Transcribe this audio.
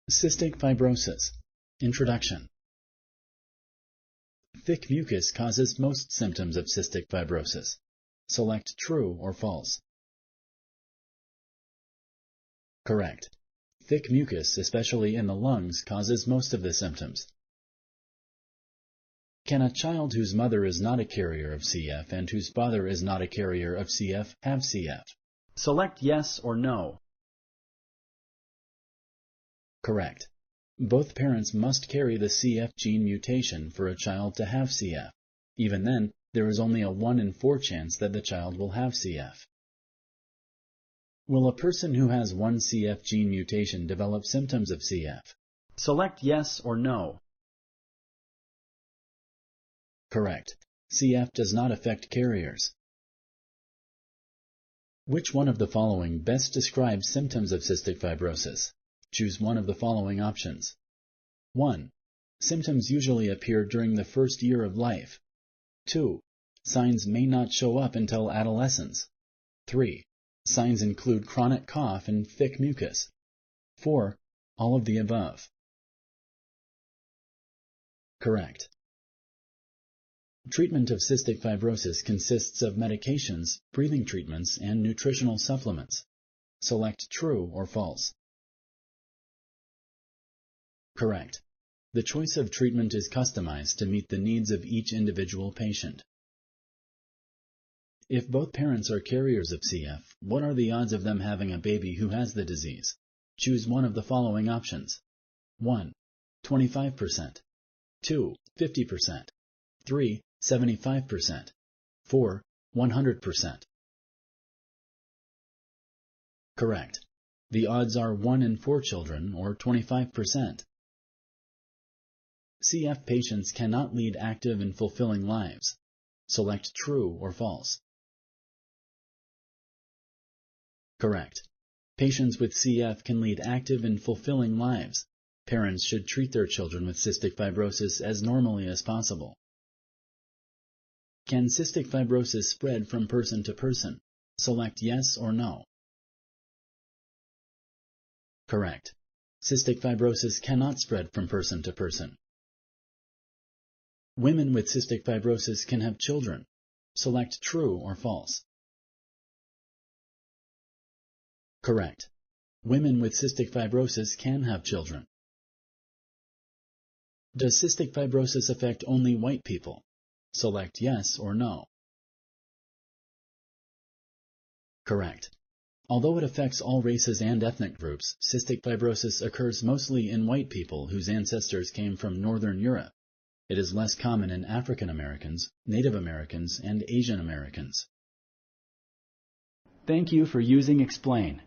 Cystic fibrosis. Introduction. Thick mucus causes most symptoms of cystic fibrosis. Select true or false. Correct. Thick mucus, especially in the lungs, causes most of the symptoms. Can a child whose mother is not a carrier of CF and whose father is not a carrier of CF have CF? Select yes or no. Correct. Both parents must carry the CF gene mutation for a child to have CF. Even then, there is only a 1 in 4 chance that the child will have CF. Will a person who has one CF gene mutation develop symptoms of CF? Select yes or no. Correct. CF does not affect carriers. Which one of the following best describes symptoms of cystic fibrosis? Choose one of the following options. 1. Symptoms usually appear during the first year of life. 2. Signs may not show up until adolescence. 3. Signs include chronic cough and thick mucus. 4. All of the above. Correct. Treatment of cystic fibrosis consists of medications, breathing treatments, and nutritional supplements. Select true or false. Correct. The choice of treatment is customized to meet the needs of each individual patient. If both parents are carriers of CF, what are the odds of them having a baby who has the disease? Choose one of the following options. 1. 25%. 2. 50%. 3. 75%. 4. 100%. Correct. The odds are 1 in 4 children, or 25%. CF patients cannot lead active and fulfilling lives. Select true or false. Correct. Patients with CF can lead active and fulfilling lives. Parents should treat their children with cystic fibrosis as normally as possible. Can cystic fibrosis spread from person to person? Select yes or no. Correct. Cystic fibrosis cannot spread from person to person. Women with cystic fibrosis can have children. Select true or false. Correct. Women with cystic fibrosis can have children. Does cystic fibrosis affect only white people? Select yes or no. Correct. Although it affects all races and ethnic groups, cystic fibrosis occurs mostly in white people whose ancestors came from Northern Europe. It is less common in African Americans, Native Americans, and Asian Americans. Thank you for using Explain.